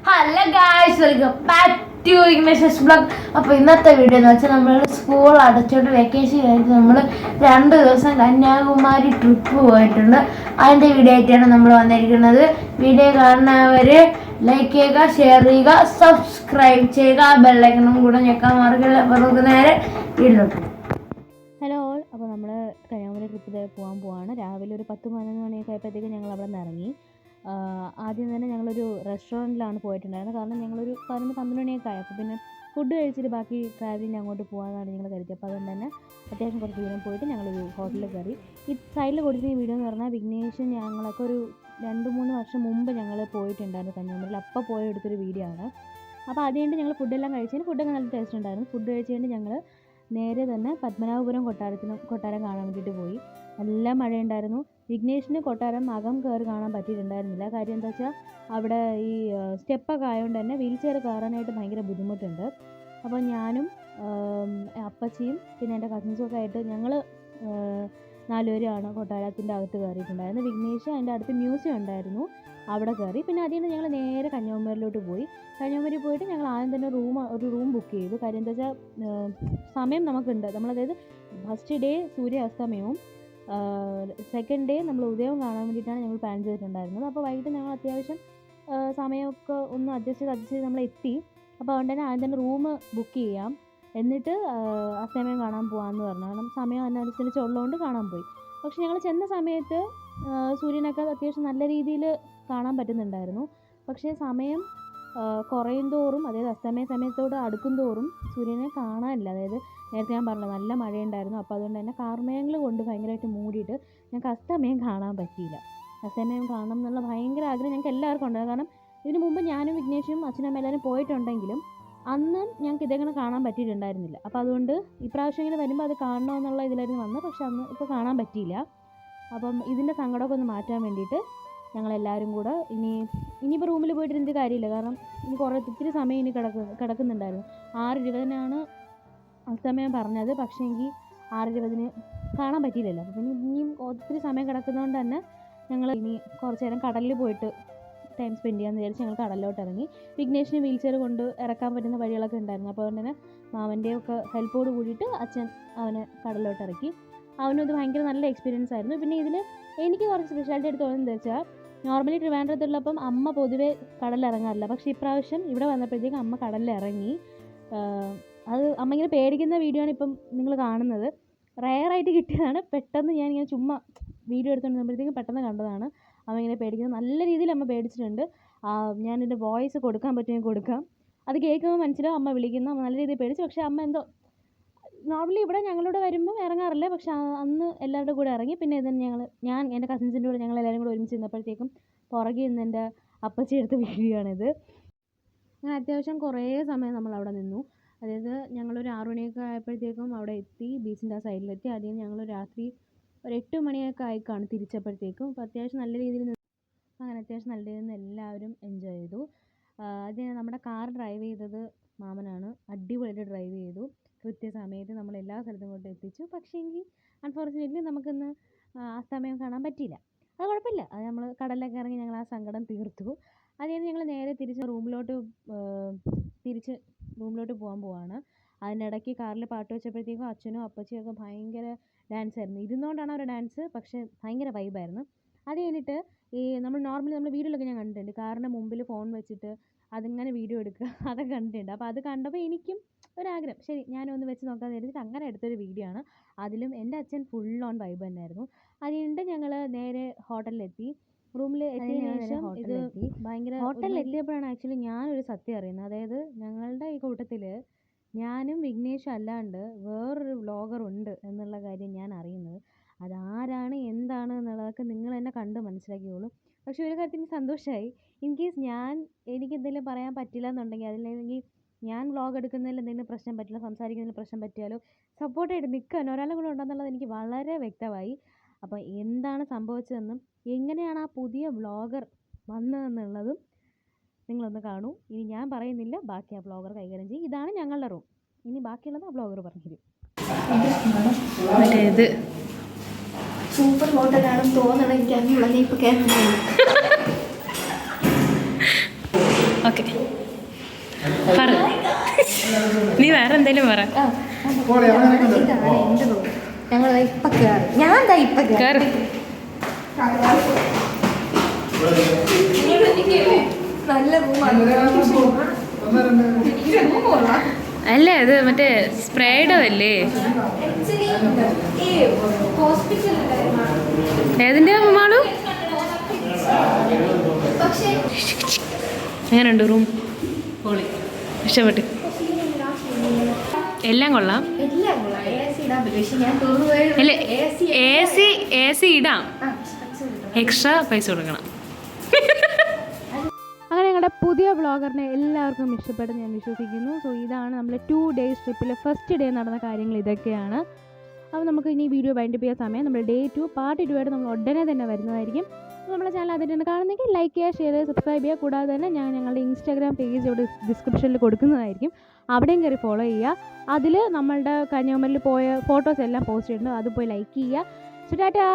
Hello guys, welcome back to Ignatius vlog. അപ്പോൾ ഇന്നത്തെ video എന്ന് വെച്ചാൽ നമ്മൾ സ്കൂൾ അടച്ചോട്ട് വെക്കേഷൻ കഴിഞ്ഞ് നമ്മൾ 2 ദിവസം കന്യാകുമാരി ട്രിപ്പ് പോയിട്ടുണ്ട്. അതിൻ്റെ വീഡിയോ ആയിട്ടാണ് നമ്മൾ വന്നിരിക്കുന്നത്. വീഡിയോ കാണുന്നവർ ലൈക്ക് ചെയ്യുക, ഷെയർ ചെയ്യുക, സബ്സ്ക്രൈബ് ചെയ്യുക, ബെല്ലൈക്കണും കൂടെ ഞെക്കാൻ മറക്കില്ല. അപ്പോൾ നമുക്ക് നേരെ വീട്ടിലോട്ട്. ഹലോ ഓൾ, അപ്പോൾ നമ്മൾ കന്യാകുമാരി ട്രിപ്പ് പോകാൻ പോവാണ്. രാവിലെ ഒരു 10-11 മണിയൊക്കെ ആയപ്പോഴത്തേക്കും ഞങ്ങൾ അവിടെ നിന്ന് ഇറങ്ങി. ആദ്യം തന്നെ ഞങ്ങളൊരു റെസ്റ്റോറൻറ്റിലാണ് പോയിട്ടുണ്ടായിരുന്നത്. കാരണം ഞങ്ങളൊരു 11-12 മണിയൊക്കെ ആയി. അപ്പോൾ പിന്നെ ഫുഡ് കഴിച്ചിട്ട് ബാക്കി ട്രാവലിംഗ് അങ്ങോട്ട് പോകാമെന്നാണ് ഞങ്ങൾ കരുതിയത്. അപ്പോൾ അതുകൊണ്ട് തന്നെ അത്യാവശ്യം കുറച്ച് ദൂരം പോയിട്ട് ഞങ്ങളൊരു ഹോട്ടലിൽ കയറി. ഈ സൈഡിൽ കൊടുത്തിരുന്ന വീഡിയോ എന്ന് പറഞ്ഞാൽ വിഘ്നേഷ് ഞങ്ങളൊക്കെ ഒരു 2-3 വർഷം മുമ്പ് ഞങ്ങൾ പോയിട്ടുണ്ടായിരുന്നു കന്യാകുമാരിയിൽ. അപ്പോൾ പോയി എടുത്തൊരു വീഡിയോ ആണ്. അപ്പോൾ അതുകൊണ്ട് ഞങ്ങൾ ഫുഡെല്ലാം കഴിച്ചതിന് ഫുഡൊക്കെ നല്ല ടേസ്റ്റ് ഉണ്ടായിരുന്നു. ഫുഡ് കഴിച്ചുകൊണ്ട് ഞങ്ങൾ നേരെ തന്നെ പത്മനാഭപുരം കൊട്ടാരം കാണാൻ വേണ്ടിയിട്ട് പോയി. നല്ല മഴയുണ്ടായിരുന്നു. വിഘ്നേഷിന് കൊട്ടാരം അകം കയറി കാണാൻ പറ്റിയിട്ടുണ്ടായിരുന്നില്ല. കാര്യം എന്താ വെച്ചാൽ അവിടെ ഈ സ്റ്റെപ്പൊക്കെ ആയതുകൊണ്ട് തന്നെ വീൽ ചെയർ കയറാനായിട്ട് ഭയങ്കര ബുദ്ധിമുട്ടുണ്ട്. അപ്പോൾ ഞാനും അപ്പച്ചിയും പിന്നെ എൻ്റെ കസിൻസും ഒക്കെ ആയിട്ട് ഞങ്ങൾ 4 പേരാണ് കൊട്ടാരത്തിൻ്റെ അകത്ത് കയറിയിട്ടുണ്ടായിരുന്നു. വിഘ്നേഷ് അതിൻ്റെ അടുത്ത് മ്യൂസിയം ഉണ്ടായിരുന്നു, അവിടെ കയറി. പിന്നെ അതിൽ നിന്ന് ഞങ്ങൾ നേരെ കന്യാകുമാരിയിലോട്ട് പോയി. കന്യാകുമാരി പോയിട്ട് ഞങ്ങൾ ആദ്യം തന്നെ ഒരു റൂം ബുക്ക് ചെയ്തു. കാര്യം എന്താ വെച്ചാൽ സമയം നമുക്കുണ്ട്. അതായത് ഫസ്റ്റ് ഡേ സൂര്യാസ്തമയവും സെക്കൻഡ് ഡേ നമ്മൾ ഉദയം കാണാൻ വേണ്ടിയിട്ടാണ് ഞങ്ങൾ പ്ലാൻ ചെയ്തിട്ടുണ്ടായിരുന്നത്. അപ്പോൾ വൈകിട്ട് ഞങ്ങൾ അത്യാവശ്യം സമയമൊക്കെ ഒന്ന് അഡ്ജസ്റ്റ് ചെയ്ത് നമ്മൾ എത്തി. അപ്പോൾ അതുകൊണ്ട് തന്നെ ആദ്യം തന്നെ റൂം ബുക്ക് ചെയ്യാം, എന്നിട്ട് അസ്തമയം കാണാൻ പോകാമെന്ന് പറഞ്ഞു. കാരണം സമയം അതിനനുസരിച്ച് ഉള്ളതുകൊണ്ട് കാണാൻ പോയി. പക്ഷെ ഞങ്ങൾ ചെന്ന സമയത്ത് സൂര്യനൊക്കെ അത്യാവശ്യം നല്ല രീതിയിൽ കാണാൻ പറ്റുന്നുണ്ടായിരുന്നു. പക്ഷേ സമയം കുറയും തോറും, അതായത് അസ്തമയ സമയത്തോട് അടുക്കും തോറും സൂര്യനെ കാണാനില്ല. അതായത് നേരത്തെ ഞാൻ പറഞ്ഞത് നല്ല മഴയുണ്ടായിരുന്നു. അപ്പോൾ അതുകൊണ്ട് തന്നെ കാർമേഘങ്ങൾ കൊണ്ട് ഭയങ്കരമായിട്ട് മൂടിയിട്ട് ഞങ്ങൾക്ക് അസ്തമയം കാണാൻ പറ്റിയില്ല. അസ്തമയം കാണണം എന്നുള്ള ഭയങ്കര ആഗ്രഹം ഞങ്ങൾക്ക് എല്ലാവർക്കും ഉണ്ടായിരുന്നു. കാരണം ഇതിനു മുമ്പ് ഞാനും വിഘ്നേഷും അച്ഛനും എല്ലാവരും പോയിട്ടുണ്ടെങ്കിലും അന്ന് ഞങ്ങൾക്ക് ഇതെങ്ങനെ കാണാൻ പറ്റിയിട്ടുണ്ടായിരുന്നില്ല. അപ്പോൾ അതുകൊണ്ട് ഇപ്രാവശ്യം ഇങ്ങനെ വരുമ്പോൾ അത് കാണണമെന്നുള്ള ഇതിലായിരുന്നു വന്നത്. പക്ഷെ അന്ന് ഇപ്പോൾ കാണാൻ പറ്റിയില്ല. അപ്പം ഇതിൻ്റെ സങ്കടമൊക്കെ ഒന്ന് മാറ്റാൻ വേണ്ടിയിട്ട് ഞങ്ങളെല്ലാവരും കൂടെ ഇനിയിപ്പോൾ റൂമിൽ പോയിട്ടിരുന്നിട്ട് കാര്യമില്ല. കാരണം ഇനി ഇത്തിരി സമയം ഇനി കിടക്കുന്നുണ്ടായിരുന്നു. 6:20 അസ്തമയം പറഞ്ഞത്. പക്ഷേ എങ്കിൽ 6:20 കാണാൻ പറ്റിയില്ലല്ലോ. അപ്പോൾ പിന്നെ ഇനിയും ഒത്തിരി സമയം കിടക്കുന്നതുകൊണ്ട് തന്നെ ഞങ്ങൾ ഇനി കുറച്ച് നേരം കടലിൽ പോയിട്ട് ടൈം സ്പെൻഡ് ചെയ്യാമെന്ന് വിചാരിച്ച് ഞങ്ങൾ കടലിലോട്ട് ഇറങ്ങി. വിഘ്നേഷിന് വീൽ ചെയർ കൊണ്ട് ഇറക്കാൻ പറ്റുന്ന വഴികളൊക്കെ ഉണ്ടായിരുന്നു. അപ്പോൾ അതുകൊണ്ട് തന്നെ മാമൻ്റെയൊക്കെ ഹെൽപ്പോട് കൂടിയിട്ട് അച്ഛൻ അവനെ കടലിലോട്ട് ഇറക്കി. അവനും ഇത് ഭയങ്കര നല്ല എക്സ്പീരിയൻസ് ആയിരുന്നു. പിന്നെ ഇതിൽ എനിക്ക് കുറച്ച് സ്പെഷ്യാലിറ്റി ആയിട്ട് തോന്നുന്നത് വെച്ചാൽ, നോർമലി ട്രിവാൻഡ്രത്തുള്ളപ്പം അമ്മ പൊതുവെ കടലിറങ്ങാറില്ല. പക്ഷേ ഇപ്രാവശ്യം ഇവിടെ വന്നപ്പോഴത്തേക്കും അമ്മ കടലിലിറങ്ങി. അത് അമ്മ ഇങ്ങനെ പേടിക്കുന്ന വീഡിയോ ആണ് ഇപ്പം നിങ്ങൾ കാണുന്നത്. റെയറായിട്ട് കിട്ടിയതാണ്. പെട്ടെന്ന് ഞാനിങ്ങനെ ചുമ്മാ വീഡിയോ എടുത്തുകൊണ്ടിരുന്നപ്പോഴത്തേക്കും പെട്ടെന്ന് കണ്ടതാണ്. അമ്മ ഇങ്ങനെ പേടിക്കുന്നത്. നല്ല രീതിയിൽ അമ്മ പേടിച്ചിട്ടുണ്ട്. ഞാനെൻ്റെ വോയിസ് കൊടുക്കാൻ പറ്റുമെങ്കിൽ കൊടുക്കാം. അത് കേൾക്കുമ്പോൾ മനസ്സിലാവും അമ്മ വിളിക്കുന്നു. അമ്മ നല്ല രീതിയിൽ പേടിച്ചു. പക്ഷേ അമ്മ എന്തോ നോർമലി ഇവിടെ ഞങ്ങളോട് വരുമ്പം ഇറങ്ങാറില്ല. പക്ഷെ അന്ന് എല്ലാവരുടെ കൂടെ ഇറങ്ങി. പിന്നെ ഇതിന് ഞാൻ എൻ്റെ കസിൻസിൻ്റെ കൂടെ ഞങ്ങൾ എല്ലാവരും കൂടെ ഒരുമിച്ച് നിന്നപ്പോഴത്തേക്കും പുറകെ നിന്ന് എൻ്റെ അപ്പച്ചി എടുത്ത വീഡിയോ ആണിത്. അങ്ങനെ അത്യാവശ്യം കുറേ സമയം നമ്മൾ അവിടെ നിന്നു. അതായത് ഞങ്ങളൊരു 6 മണിയൊക്കെ ആയപ്പോഴത്തേക്കും അവിടെ എത്തി, ബീച്ചിൻ്റെ ആ സൈഡിലെത്തി. അതിന് ഞങ്ങൾ രാത്രി ഒരു 8 മണിയൊക്കെ ആയിക്കാണ് തിരിച്ചപ്പോഴത്തേക്കും. അപ്പോൾ അത്യാവശ്യം നല്ല രീതിയിൽ നിന്ന് എല്ലാവരും എൻജോയ് ചെയ്തു. അതിന് നമ്മുടെ കാർ ഡ്രൈവ് ചെയ്തത് മാമനാണ്. അടിപൊളിയായിട്ട് ഡ്രൈവ് ചെയ്തു. കൃത്യസമയത്ത് നമ്മൾ എല്ലാ സ്ഥലത്തും കൊണ്ട് എത്തിച്ചു. പക്ഷേ എങ്കിൽ അൺഫോർച്ചുനേറ്റ്ലി നമുക്കിന്ന് അസ്തമയം കാണാൻ പറ്റിയില്ല. അത് കുഴപ്പമില്ല. അത് നമ്മൾ കടലിലൊക്കെ ഇറങ്ങി ഞങ്ങൾ ആ സങ്കടം തീർത്തു. അതിന് ഞങ്ങൾ നേരെ തിരിച്ച് റൂമിലോട്ട് പോകാൻ പോവാണ്. അതിനിടയ്ക്ക് കാറിൽ പാട്ട് വെച്ചപ്പോഴത്തേക്കും അച്ഛനും അപ്പച്ചിയും ഒക്കെ ഭയങ്കര ഡാൻസ് ആയിരുന്നു. ഇരുന്നുകൊണ്ടാണ് അവരുടെ ഡാൻസ്, പക്ഷേ ഭയങ്കര വൈബായിരുന്നു. അത് കഴിഞ്ഞിട്ട് നമ്മൾ വീഡിയോയിലൊക്കെ ഞാൻ കണ്ടിട്ടുണ്ട്, കാറിൻ്റെ മുമ്പിൽ ഫോൺ വെച്ചിട്ട് അതിങ്ങനെ വീഡിയോ എടുക്കുക, അതൊക്കെ കണ്ടിട്ടുണ്ട്. അപ്പോൾ അത് കണ്ടപ്പോൾ എനിക്കും ഒരാഗ്രഹം, ശരി ഞാനൊന്ന് വെച്ച് നോക്കാമെന്ന് വിചാരിച്ചിട്ട് അങ്ങനെ എടുത്തൊരു വീഡിയോ ആണ്. അതിലും എൻ്റെ അച്ഛൻ ഫുൾ ഓൺ വൈബ് തന്നെയായിരുന്നു. അതുകൊണ്ട് ഞങ്ങൾ നേരെ ഹോട്ടലിലെത്തി. റൂമിൽ എത്തിയതിന് ശേഷം ഹോട്ടലിലെത്തിയപ്പോഴാണ് ആക്ച്വലി ഞാനൊരു സത്യം അറിയുന്നത്. അതായത് ഞങ്ങളുടെ ഈ കൂട്ടത്തിൽ ഞാനും വിഘ്നേഷും അല്ലാണ്ട് വേറൊരു വ്ളോഗർ ഉണ്ട് എന്നുള്ള കാര്യം ഞാൻ അറിയുന്നത്. അതാരാണ് എന്താണ് എന്നുള്ളതൊക്കെ നിങ്ങൾ തന്നെ കണ്ട് മനസ്സിലാക്കിയോളൂ. പക്ഷേ ഒരു കാര്യത്തിൽ എനിക്ക് സന്തോഷമായി. ഇൻ കേസ് എനിക്ക് എന്തെങ്കിലും പറയാൻ പറ്റില്ല എന്നുണ്ടെങ്കിൽ, അതില്ലെങ്കിൽ ഞാൻ വ്ളോഗ് എടുക്കുന്നതിൽ എന്തെങ്കിലും പ്രശ്നം പറ്റില്ല, സംസാരിക്കുന്നതിൽ പ്രശ്നം പറ്റിയാലോ സപ്പോർട്ടായിട്ട് നിൽക്കാൻ ഒരാളും കൂടെ ഉണ്ടെന്നുള്ളത് എനിക്ക് വളരെ വ്യക്തമായി. അപ്പോൾ എന്താണ് സംഭവിച്ചതെന്നും എങ്ങനെയാണ് ആ പുതിയ വ്ളോഗർ വന്നതെന്നുള്ളതും നിങ്ങളൊന്ന് കാണൂ. ഇനി ഞാൻ പറയുന്നില്ല, ബാക്കി ആ വ്ളോഗർ കൈകാര്യം ചെയ്യും. ഇതാണ് ഞങ്ങളുടെ റൂം. ഇനി ബാക്കിയുള്ളത് ആ വ്ളോഗർ പറഞ്ഞുതരും. മറ്റേത് സൂപ്പർ ഹോട്ടലാണെന്ന് തോന്നണം. എനിക്ക് അങ്ങനെയുള്ള ഇപ്പോൾ കേരളം ഓക്കെ പറ, നീ വേറെ എന്തേലും പറ. ഞങ്ങൾ ഇപ്പൊ കേറി, ഞാൻ ഇപ്പൊ കേറ്. നല്ല അല്ലേ അത് മറ്റേ സ്പ്രേഡോ അല്ലേ? ഏതിൻ്റെ മാളു? എങ്ങനെയുണ്ട് റൂം? പൊളി, ഇഷ്ടപ്പെട്ടു. എല്ലാം കൊള്ളാം. അല്ലേ എ സി ഇടാം, എക്സ്ട്രാ പൈസ കൊടുക്കണം. അങ്ങനെ ഞങ്ങളുടെ പുതിയ വ്ളോഗറിനെ എല്ലാവർക്കും ഇഷ്ടപ്പെടും ഞാൻ വിശ്വസിക്കുന്നു. സോ ഇതാണ് നമ്മൾ 2 days ട്രിപ്പിൽ ഫസ്റ്റ് ഡേ നടന്ന കാര്യങ്ങൾ ഇതൊക്കെയാണ്. അപ്പോൾ നമുക്ക് ഇനി വീഡിയോ വൈൻഡപ്പ് ചെയ്യാൻ സമയം. നമ്മൾ Day 2 പാർട്ട് 2 ആയിട്ട് നമ്മൾ ഉടനെ തന്നെ വരുന്നതായിരിക്കും. നമ്മുടെ ചാനൽ അതിൻ്റെ കാണുന്നെങ്കിൽ ലൈക്ക് ചെയ്യുക, ഷെയർ ചെയ്യുക, സബ്സ്ക്രൈബ് ചെയ്യുക. കൂടാതെ തന്നെ ഞാൻ ഞങ്ങളുടെ ഇൻസ്റ്റാഗ്രാം പേജ് ഇവിടെ ഡിസ്ക്രിപ്ഷനിൽ കൊടുക്കുന്നതായിരിക്കും, അവിടെയും കയറി ഫോളോ ചെയ്യുക. അതിൽ നമ്മളുടെ കന്യാകുമാരിയിൽ പോയ ഫോട്ടോസ് എല്ലാം പോസ്റ്റ് ചെയ്യുന്നുണ്ട്, അത് പോയി ലൈക്ക് ചെയ്യുക. സോ ടാറ്റാ.